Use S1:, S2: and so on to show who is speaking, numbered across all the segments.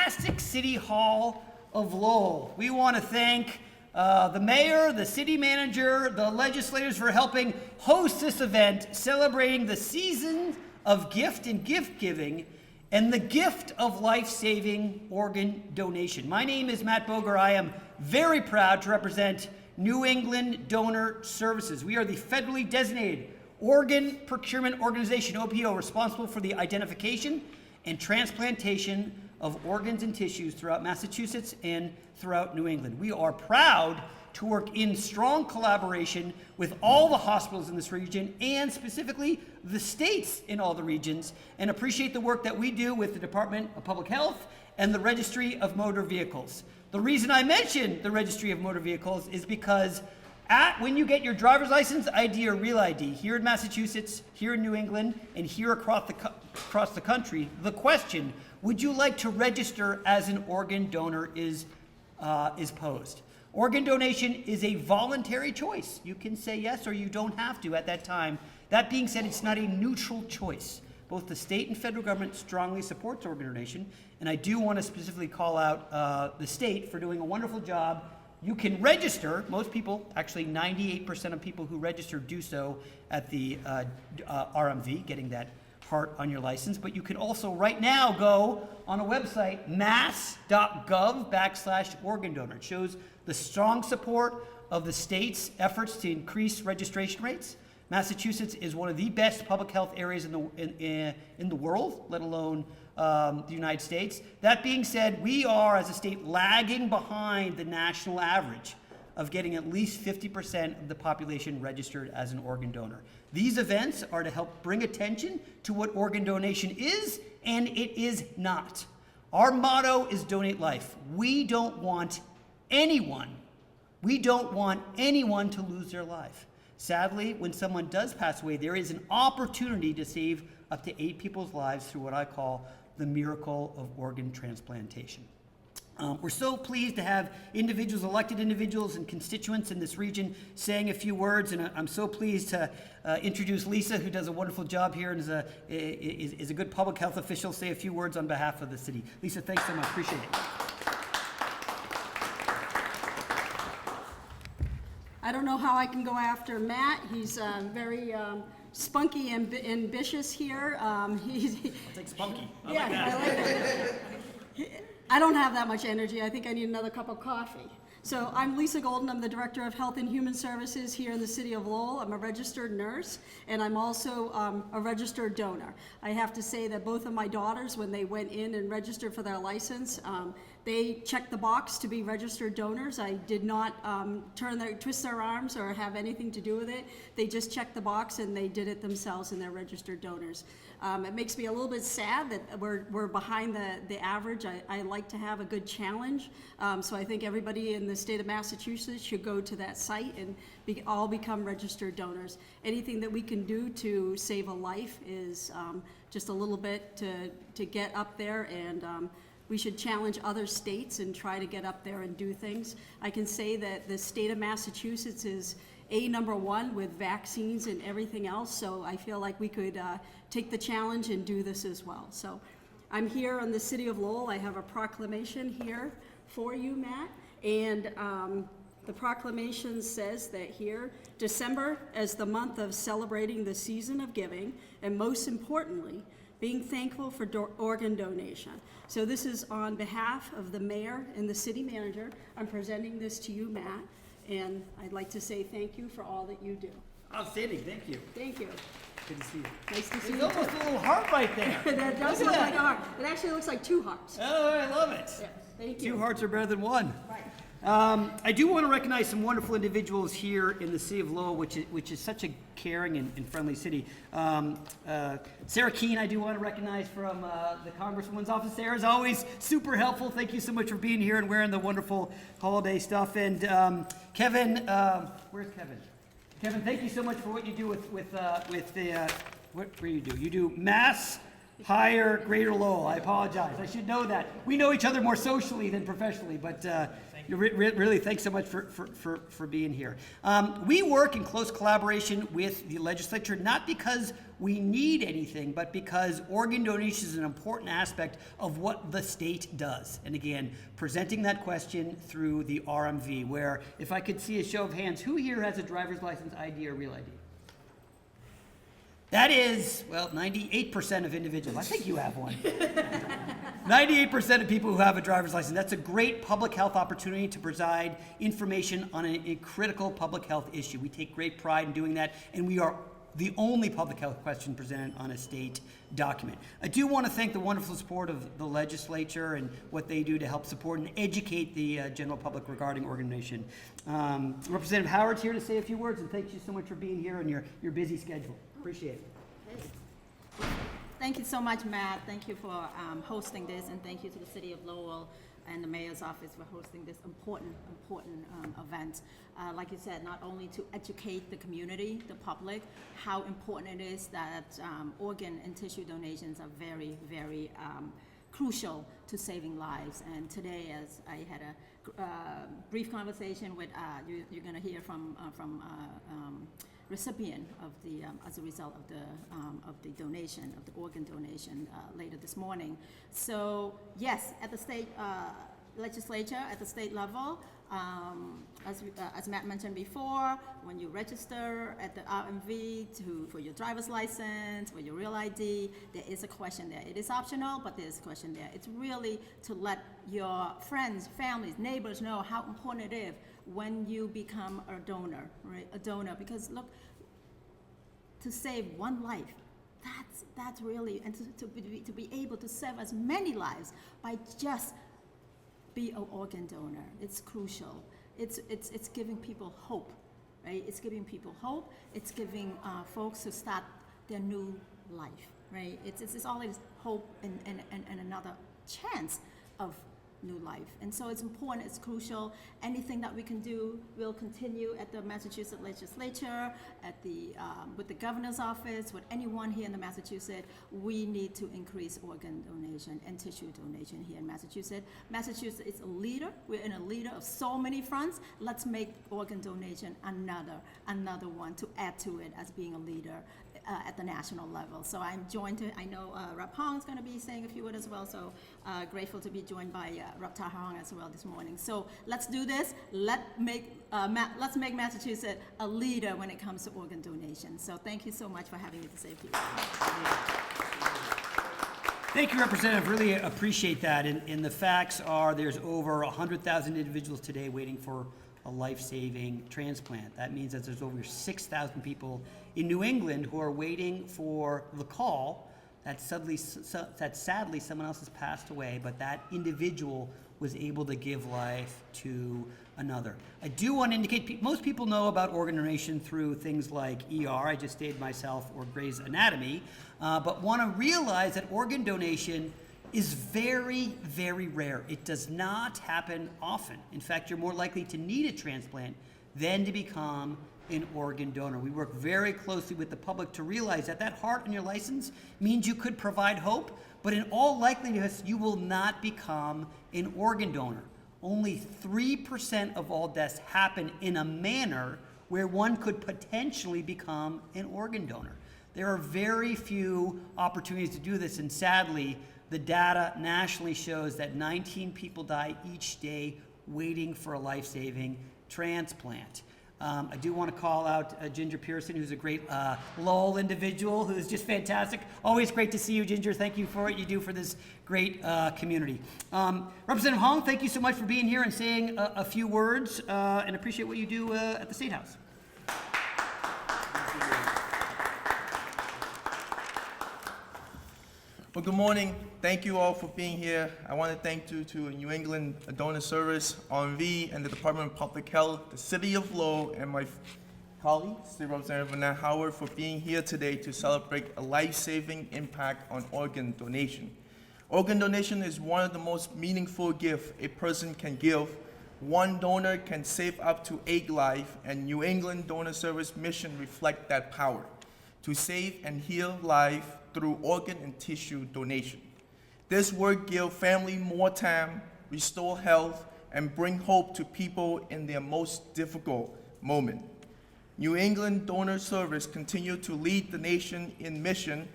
S1: fantastic City Hall of Lowell. We want to thank the mayor, the city manager, the legislators for helping host this event celebrating the season of gift and gift giving and the gift of life-saving organ donation. My name is Matt Boger. I am very proud to represent New England Donor Services. We are the federally designated organ procurement organization, OPO, responsible for the identification and transplantation of organs and tissues throughout Massachusetts and throughout New England. We are proud to work in strong collaboration with all the hospitals in this region and specifically the states in all the regions, and appreciate the work that we do with the Department of Public Health and the Registry of Motor Vehicles. The reason I mention the Registry of Motor Vehicles is because when you get your driver's license, ID or real ID, here in Massachusetts, here in New England, and here across the country, the question, would you like to register as an organ donor is posed. Organ donation is a voluntary choice. You can say yes or you don't have to at that time. That being said, it's not a neutral choice. Both the state and federal government strongly supports organ donation, and I do want to specifically call out the state for doing a wonderful job. You can register. Most people, actually 98% of people who register do so at the RMV, getting that heart on your license. But you can also right now go on a website, mass.gov/organ donor. It shows the strong support of the state's efforts to increase registration rates. Massachusetts is one of the best public health areas in the world, let alone the United States. That being said, we are, as a state, lagging behind the national average of getting at least 50% of the population registered as an organ donor. These events are to help bring attention to what organ donation is and it is not. Our motto is donate life. We don't want anyone to lose their life. Sadly, when someone does pass away, there is an opportunity to save up to 8 people's lives through what I call the miracle of organ transplantation. We're so pleased to have individuals, elected individuals and constituents in this region saying a few words, and I'm so pleased to introduce Lisa, who does a wonderful job here and is a good public health official, say a few words on behalf of the city. Lisa, thanks so much, appreciate it.
S2: I don't know how I can go after Matt. He's very spunky and ambitious here.
S1: I'll take spunky. I
S2: yeah,
S1: like that.
S2: I like it. I don't have that much energy. I think I need another cup of coffee. So I'm Lisa Golden. I'm the Director of Health and Human Services here in the city of Lowell. I'm a registered nurse, and I'm also a registered donor. I have to say that both of my daughters, when they went in and registered for their license, they checked the box to be registered donors. I did not twist their arms or have anything to do with it. They just checked the box and they did it themselves, and they're registered donors. It makes me a little bit sad that we're behind the average. I like to have a good challenge, so I think everybody in the state of Massachusetts should go to that site and all become registered donors. Anything that we can do to save a life is just a little bit to get up there, and we should challenge other states and try to get up there and do things. I can say that the state of Massachusetts is number one with vaccines and everything else, so I feel like we could take the challenge and do this as well. So I'm here on the City of Lowell. I have a proclamation here for you, Matt, and the proclamation says that here, December as the month of celebrating the season of giving, and most importantly, being thankful for organ donation. So this is on behalf of the mayor and the city manager. I'm presenting this to you, Matt, and I'd like to say thank you for all that you do.
S1: Outstanding, thank you.
S2: Thank you.
S1: Good to see you.
S2: Nice to see you.
S1: There's almost a little heart right there.
S2: That does look like a heart. It actually looks like 2 hearts.
S1: Oh, I love it.
S2: Yeah, thank you.
S1: 2 hearts are better than 1.
S2: Right.
S1: I do want to recognize some wonderful individuals here in the city of Lowell, which is such a caring and friendly city. Sarah Keene, I do want to recognize from the Congresswoman's office. Sarah's always super helpful. Thank you so much for being here and wearing the wonderful holiday stuff. And Kevin, where's Kevin? Kevin, thank you so much for what you do with the what do you do? You do Mass Higher Greater Lowell. I apologize. I should know that. We know each other more socially than professionally, but really, thanks so much for being here. We work in close collaboration with the legislature, not because we need anything, but because organ donation is an important aspect of what the state does. And again, presenting that question through the RMV, where if I could see a show of hands, who here has a driver's license, ID, or real ID? That is, well, 98% of individuals. I think you have one. 98% of people who have a driver's license. That's a great public health opportunity to provide information on a critical public health issue. We take great pride in doing that, and we are the only public health question presented on a state document. I do want to thank the wonderful support of the legislature and what they do to help support and educate the general public regarding organ donation. Representative Howard's here to say a few words, and thank you so much for being here and your busy schedule. Appreciate it.
S3: Thank you so much, Matt. Thank you for hosting this, and thank you to the City of Lowell and the Mayor's Office for hosting this important event. Like you said, not only to educate the community, the public, how important it is that organ and tissue donations are very, very crucial to saving lives. And today, as I had a brief conversation with, you're going to hear from recipient of the as a result of the donation, of the organ donation later this morning. So yes, at the state legislature, at the state level, as Matt mentioned before, when you register at the RMV for your driver's license, for your real ID, there is a question there. It is optional, but there is a question there. It's really to let your friends, families, neighbors know how important it is when you become a donor, right? A donor, because look, to save one life, that's really, and to be able to save as many lives by just be an organ donor. It's crucial. It's giving people hope, right? It's giving people hope. It's giving folks to start their new life, right? It's always hope and another chance of new life. And so it's important, it's crucial. Anything that we can do, we'll continue at the Massachusetts legislature, at the with the governor's office, with anyone here in the Massachusetts. We need to increase organ donation and tissue donation here in Massachusetts. Massachusetts is a leader. We're in a leader of so many fronts. Let's make organ donation another one to add to it as being a leader at the national level. So I'm joined I know Rep. Hong is going to be saying a few words as well, so grateful to be joined by Rep. Ta Hong as well this morning. So let's do this. Let's make Massachusetts a leader when it comes to organ donation. So thank you so much for having me to say a few words.
S1: Thank you, Representative. Really appreciate that. And the facts are there's over 100,000 individuals today waiting for a life-saving transplant. That means that there's over 6,000 people in New England who are waiting for the call that sadly someone else has passed away, but that individual was able to give life to another. I do want to indicate, most people know about organ donation through things like ER, I just stated myself, or Grey's Anatomy, but want to realize that organ donation is very, very rare. It does not happen often. In fact, you're more likely to need a transplant than to become an organ donor. We work very closely with the public to realize that that heart on your license means you could provide hope, but in all likelihood, you will not become an organ donor. Only 3% of all deaths happen in a manner where one could potentially become an organ donor. There are very few opportunities to do this, and sadly, the data nationally shows that 19 people die each day waiting for a life-saving transplant. I do want to call out Ginger Pearson, who's a great Lowell individual, who's just fantastic. Always great to see you, Ginger. Thank you for what you do for this great community. Representative Hong, thank you so much for being here and saying a few words, and appreciate what you do at the State House.
S4: Well, good morning. Thank you all for being here. I want to thank to New England Donor Service, RMV, and the Department of Public Health, the City of Lowell, and my colleague, State Representative Nat Howard, for being here today to celebrate a life-saving impact on organ donation. Organ donation is one of the most meaningful gifts a person can give. One donor can save up to 8 lives, and New England Donor Service mission reflect that power to save and heal life through organ and tissue donation. This work gives family more time, restore health, and bring hope to people in their most difficult moment. New England Donor Service continued to lead the nation in mission.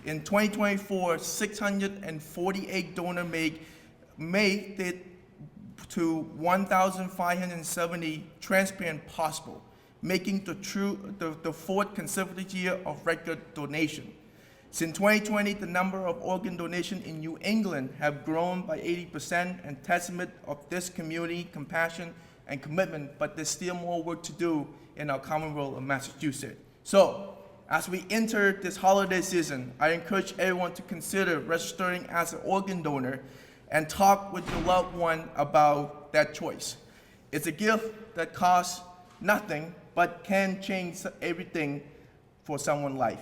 S4: In 2024, 648 donors made it to 1,570 transplants possible, making the fourth consecutive year of record donation. Since 2020, the number of organ donations in New England have grown by 80%, and testament of this community compassion and commitment, but there's still more work to do in our Commonwealth of Massachusetts. So, as we enter this holiday season, I encourage everyone to consider registering as an organ donor and talk with your loved one about that choice. It's a gift that costs nothing, but can change everything for someone's life.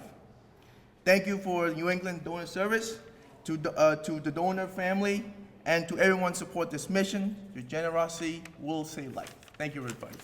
S4: Thank you for New England Donor Service, to the donor family, and to everyone support this mission. Your generosity will save life. Thank you, everybody.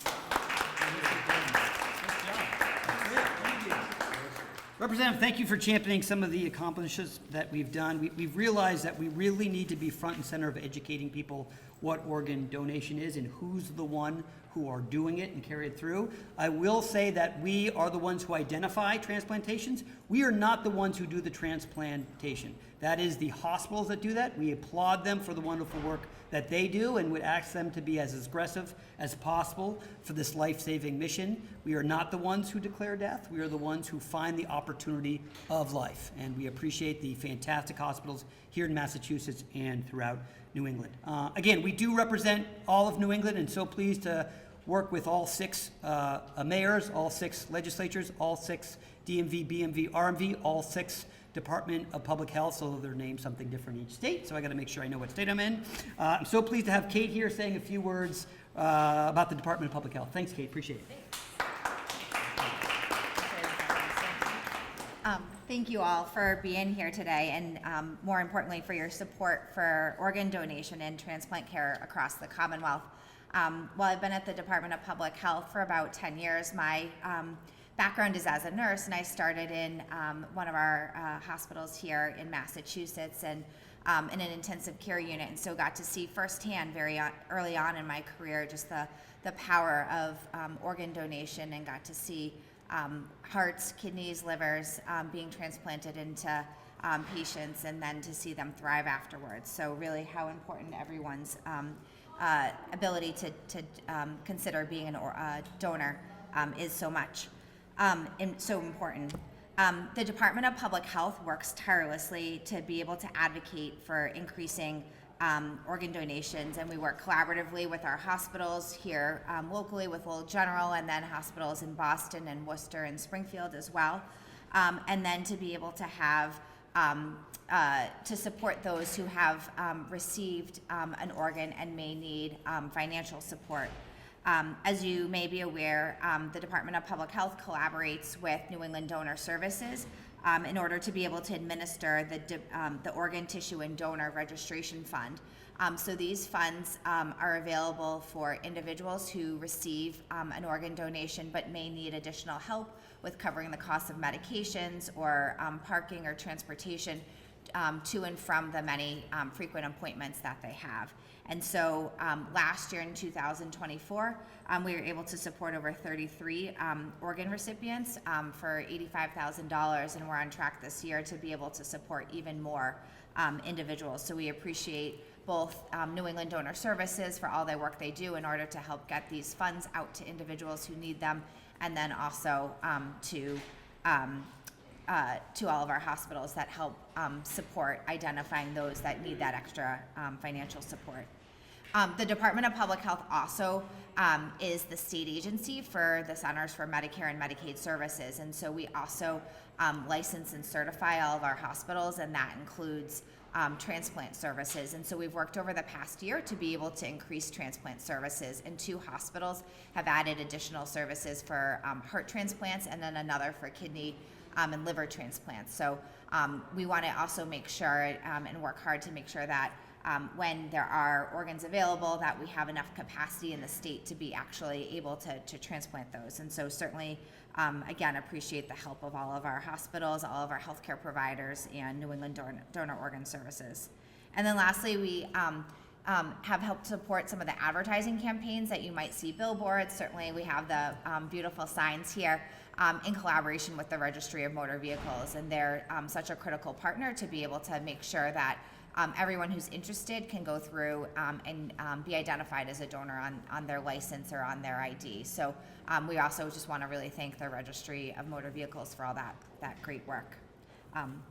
S1: Representative, thank you for championing some of the accomplishments that we've done. We've realized that we really need to be front and center of educating people what organ donation is and who's the one who are doing it and carry it through. I will say that we are the ones who identify transplantations. We are not the ones who do the transplantation. That is the hospitals that do that. We applaud them for the wonderful work that they do and would ask them to be as aggressive as possible for this life-saving mission. We are not the ones who declare death. We are the ones who find the opportunity of life. And we appreciate the fantastic hospitals here in Massachusetts and throughout New England. Again, we do represent all of New England, and so pleased to work with all 6 mayors, all 6 legislatures, all 6 DMV, BMV, RMV, all 6 Department of Public Health, so they're named something different in each state, so I gotta make sure I know what state I'm in. I'm so pleased to have Kate here saying a few words about the Department of Public Health. Thanks, Kate, appreciate it.
S5: Thank you all for being here today, and more importantly, for your support for organ donation and transplant care across the Commonwealth. While I've been at the Department of Public Health for about 10 years, my background is as a nurse, and I started in one of our hospitals here in Massachusetts, and in an intensive care unit, and so got to see firsthand very early on in my career just the power of organ donation, and got to see hearts, kidneys, livers being transplanted into patients, and then to see them thrive afterwards. So really how important everyone's ability to consider being a donor is so much and so important. The Department of Public Health works tirelessly to be able to advocate for increasing organ donations, and we work collaboratively with our hospitals here locally with Lowell General, and then hospitals in Boston and Worcester and Springfield as well, and then to be able to have to support those who have received an organ and may need financial support. As you may be aware, the Department of Public Health collaborates with New England Donor Services in order to be able to administer the Organ, Tissue, and Donor Registration Fund. So these funds are available for individuals who receive an organ donation but may need additional help with covering the cost of medications or parking or transportation to and from the many frequent appointments that they have. And so last year in 2024, we were able to support over 33 organ recipients for $85,000, and we're on track this year to be able to support even more individuals. So we appreciate both New England Donor Services for all their work they do in order to help get these funds out to individuals who need them, and then also to all of our hospitals that help support identifying those that need that extra financial support. The Department of Public Health also is the state agency for the Centers for Medicare and Medicaid Services, and so we also license and certify all of our hospitals, and that includes transplant services. And so we've worked over the past year to be able to increase transplant services, and 2 hospitals have added additional services for heart transplants, and then another for kidney and liver transplants. So we want to also make sure and work hard to make sure that when there are organs available, that we have enough capacity in the state to be actually able to transplant those. And so certainly, again, appreciate the help of all of our hospitals, all of our healthcare providers, and New England Donor Organ Services. And then lastly, we have helped support some of the advertising campaigns that you might see billboards. Certainly, we have the beautiful signs here in collaboration with the Registry of Motor Vehicles, and they're such a critical partner to be able to make sure that everyone who's interested can go through and be identified as a donor on their license or on their ID. So we also just want to really thank the Registry of Motor Vehicles for all that great work.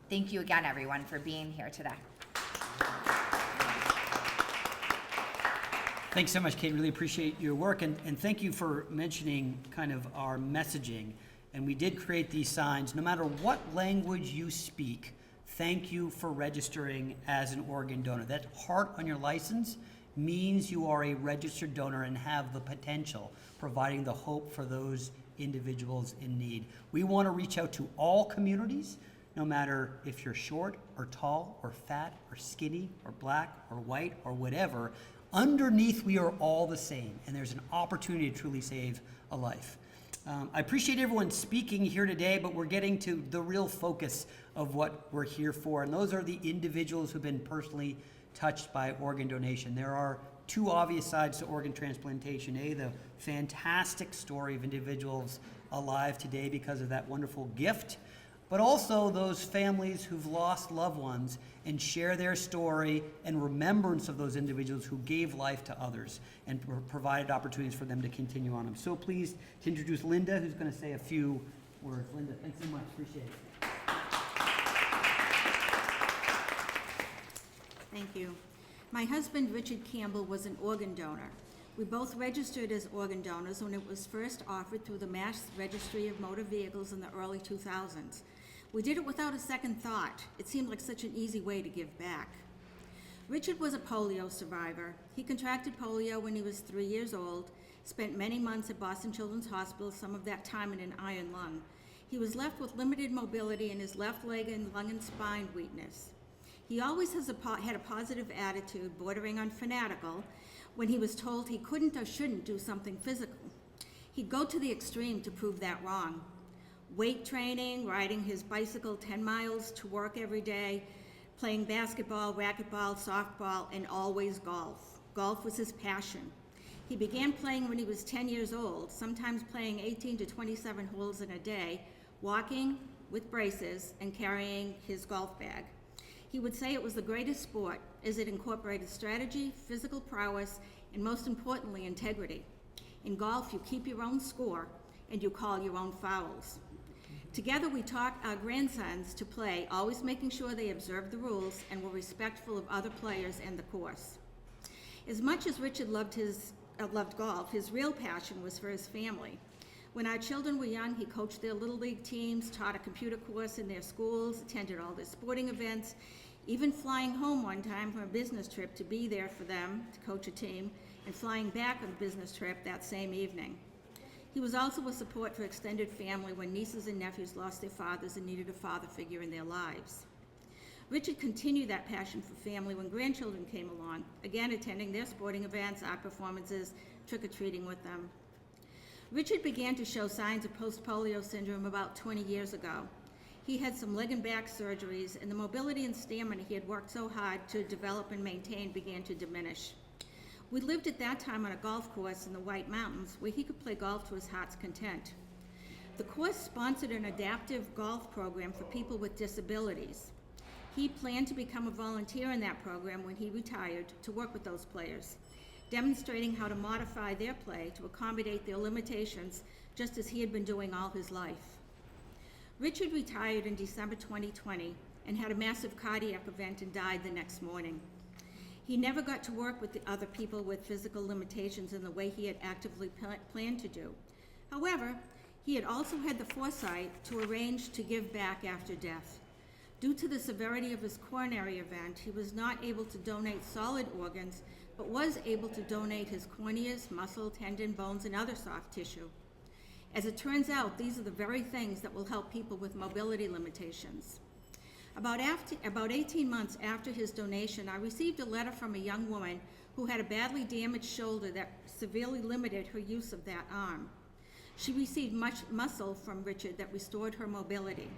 S5: Thank you again, everyone, for being here today.
S1: Thanks so much, Kate. Really appreciate your work, and thank you for mentioning kind of our messaging. And we did create these signs. No matter what language you speak, thank you for registering as an organ donor. That heart on your license means you are a registered donor and have the potential, providing the hope for those individuals in need. We want to reach out to all communities, no matter if you're short or tall or fat or skinny or black or white or whatever. Underneath, we are all the same, and there's an opportunity to truly save a life. I appreciate everyone speaking here today, but we're getting to the real focus of what we're here for, and those are the individuals who've been personally touched by organ donation. There are two obvious sides to organ transplantation. A, the fantastic story of individuals alive today because of that wonderful gift, but also those families who've lost loved ones and share their story and remembrance of those individuals who gave life to others and provided opportunities for them to continue on. I'm so pleased to introduce Linda, who's going to say a few words. Linda, thanks so much. Appreciate it.
S6: Thank you. My husband, Richard Campbell, was an organ donor. We both registered as organ donors when it was first offered through the Mass Registry of Motor Vehicles in the early 2000s. We did it without a second thought. It seemed like such an easy way to give back. Richard was a polio survivor. He contracted polio when he was 3 years old, spent many months at Boston Children's Hospital, some of that time in an iron lung. He was left with limited mobility in his left leg and lung and spine weakness. He always had a positive attitude, bordering on fanatical, when he was told he couldn't or shouldn't do something physical. He'd go to the extreme to prove that wrong. Weight training, riding his bicycle 10 miles to work every day, playing basketball, racquetball, softball, and always golf. Golf was his passion. He began playing when he was 10 years old, sometimes playing 18 to 27 holes in a day, walking with braces and carrying his golf bag. He would say it was the greatest sport as it incorporated strategy, physical prowess, and most importantly, integrity. In golf, you keep your own score and you call your own fouls. Together, we taught our grandsons to play, always making sure they observed the rules and were respectful of other players and the course. As much as Richard loved golf, his real passion was for his family. When our children were young, he coached their Little League teams, taught a computer course in their schools, attended all their sporting events, even flying home one time from a business trip to be there for them, to coach a team, and flying back on a business trip that same evening. He was also a support for extended family when nieces and nephews lost their fathers and needed a father figure in their lives. Richard continued that passion for family when grandchildren came along, again attending their sporting events, art performances, trick-or-treating with them. Richard began to show signs of post-polio syndrome about 20 years ago. He had some leg and back surgeries, and the mobility and stamina he had worked so hard to develop and maintain began to diminish. We lived at that time on a golf course in the White Mountains where he could play golf to his heart's content. The course sponsored an adaptive golf program for people with disabilities. He planned to become a volunteer in that program when he retired to work with those players, demonstrating how to modify their play to accommodate their limitations, just as he had been doing all his life. Richard retired in December 2020 and had a massive cardiac event and died the next morning. He never got to work with the other people with physical limitations in the way he had actively planned to do. However, he had also had the foresight to arrange to give back after death. Due to the severity of his coronary event, he was not able to donate solid organs, but was able to donate his corneas, muscle, tendon, bones, and other soft tissue. As it turns out, these are the very things that will help people with mobility limitations. About 18 months after his donation, I received a letter from a young woman who had a badly damaged shoulder that severely limited her use of that arm. She received much muscle from Richard that restored her mobility.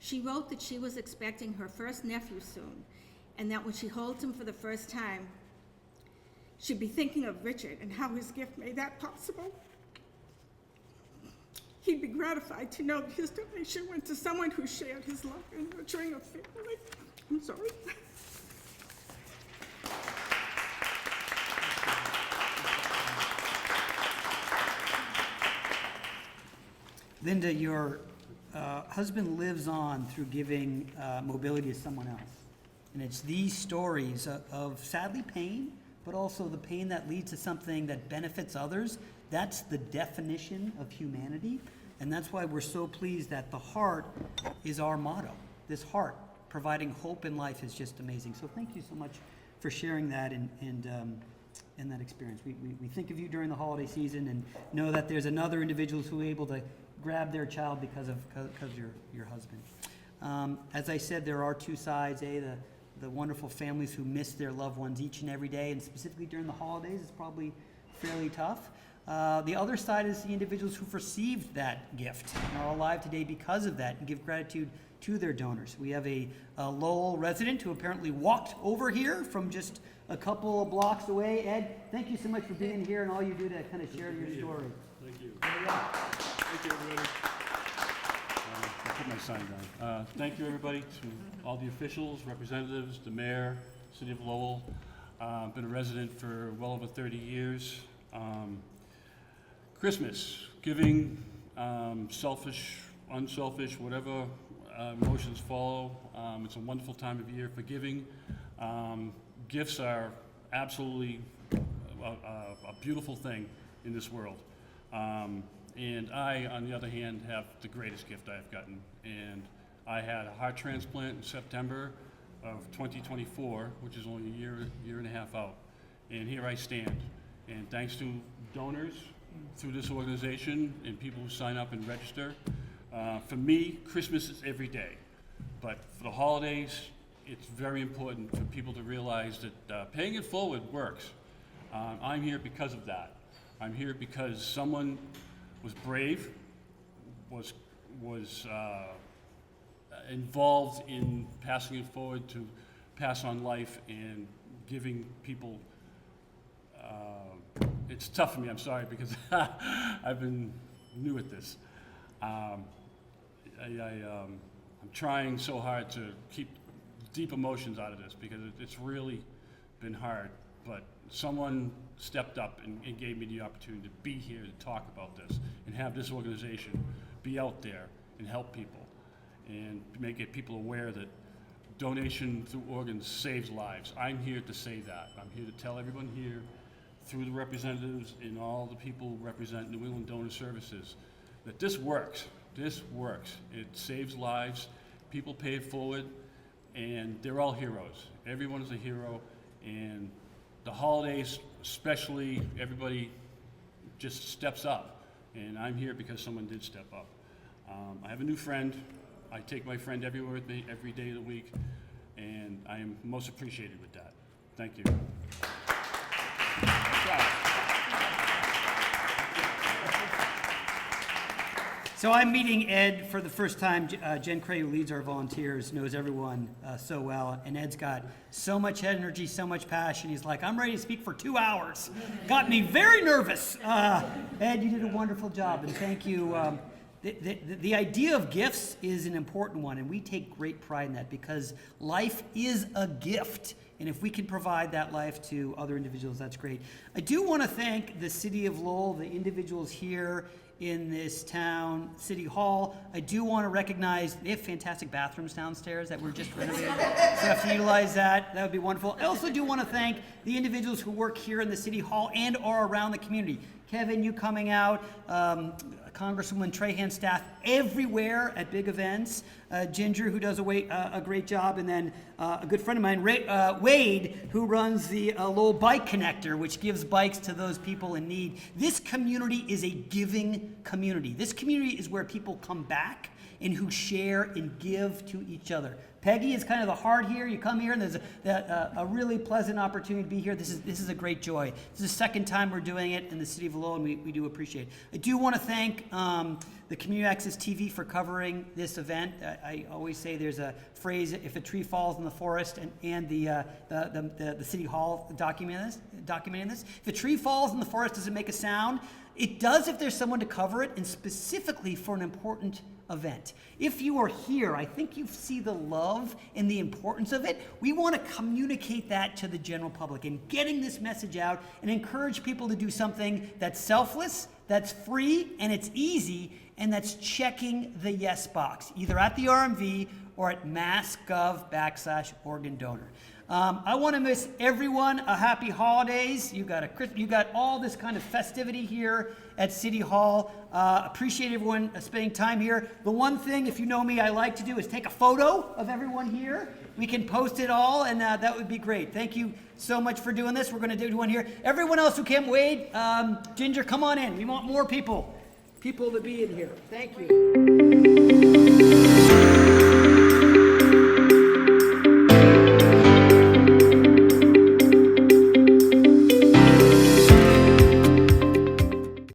S6: She wrote that she was expecting her first nephew soon, and that when she holds him for the first time, should be thinking of Richard and how his gift made that possible. He'd be gratified to know that his donation went to someone who shared his love in nurturing a family. I'm sorry.
S1: Linda, your husband lives on through giving mobility to someone else. And it's these stories of sadly pain, but also the pain that leads to something that benefits others. That's the definition of humanity. And that's why we're so pleased that the heart is our motto. This heart, providing hope in life, is just amazing. So thank you so much for sharing that and that experience. We think of you during the holiday season and know that there's another individuals who are able to grab their child because of your husband. As I said, there are two sides. The wonderful families who miss their loved ones each and every day, and specifically during the holidays, it's probably fairly tough. The other side is the individuals who've received that gift and are alive today because of that and give gratitude to their donors. We have a Lowell resident who apparently walked over here from just a couple of blocks away. Ed, thank you so much for being here and all you do to kind of share your story.
S7: Thank you.
S1: There you go.
S7: Thank you, everybody. I'll put my sign down. Thank you, everybody, to all the officials, representatives, the mayor, City of Lowell. Been a resident for well over 30 years. Christmas, giving, selfish, unselfish, whatever emotions follow. It's a wonderful time of year for giving. Gifts are absolutely a beautiful thing in this world. And I, on the other hand, have the greatest gift I've gotten. And I had a heart transplant in September of 2024, which is only a year and a half out. And here I stand. And thanks to donors through this organization and people who sign up and register, for me, Christmas is every day. But for the holidays, it's very important for people to realize that paying it forward works. I'm here because of that. I'm here because someone was brave, was involved in passing it forward to pass on life and giving people. It's tough for me, I'm sorry, because I've been new at this. I'm trying so hard to keep deep emotions out of this because it's really been hard, but someone stepped up and gave me the opportunity to be here to talk about this and have this organization be out there and help people and make people aware that donation through organs saves lives. I'm here to say that. I'm here to tell everyone here, through the representatives and all the people who represent New England Donor Services, that this works. This works. It saves lives. People pay it forward, and they're all heroes. Everyone is a hero, and the holidays, especially, everybody just steps up, and I'm here because someone did step up. I have a new friend. I take my friend everywhere with me every day of the week, and I am most appreciated with that. Thank you.
S1: So I'm meeting Ed for the first time. Jen Cray, who leads our volunteers, knows everyone so well. And Ed's got so much energy, so much passion. He's like, I'm ready to speak for 2 hours. Got me very nervous. Ed, you did a wonderful job, and thank you. The idea of gifts is an important one, and we take great pride in that because life is a gift. And if we can provide that life to other individuals, that's great. I do want to thank the City of Lowell, the individuals here in this town, City Hall. I do want to recognize, they have fantastic bathrooms downstairs that were just renovated. So if you utilize that, that would be wonderful. I also do want to thank the individuals who work here in the City Hall and are around the community. Kevin, you coming out, Congresswoman Trahan's staff everywhere at big events, Ginger, who does a great job, and then a good friend of mine, Wade, who runs the Lowell Bike Connector, which gives bikes to those people in need. This community is a giving community. This community is where people come back and who share and give to each other. Peggy is kind of the heart here. You come here and there's a really pleasant opportunity to be here. This is a great joy. This is the second time we're doing it in the city of Lowell, and we do appreciate it. I do want to thank the Community Access TV for covering this event. I always say there's a phrase, if a tree falls in the forest, and the City Hall documenting this. If a tree falls in the forest, does it make a sound? It does if there's someone to cover it, and specifically for an important event. If you are here, I think you see the love and the importance of it. We want to communicate that to the general public and getting this message out and encourage people to do something that's selfless, that's free, and it's easy, and that's checking the yes box, either at the RMV or at mass.gov/organ donor. I want to wish everyone a happy holidays. You got all this kind of festivity here at City Hall. Appreciate everyone spending time here. The one thing, if you know me, I like to do is take a photo of everyone here. We can post it all, and that would be great. Thank you so much for doing this. We're going to do one here. Everyone else who can't wait, Ginger, come on in. We want more people to be in here. Thank you.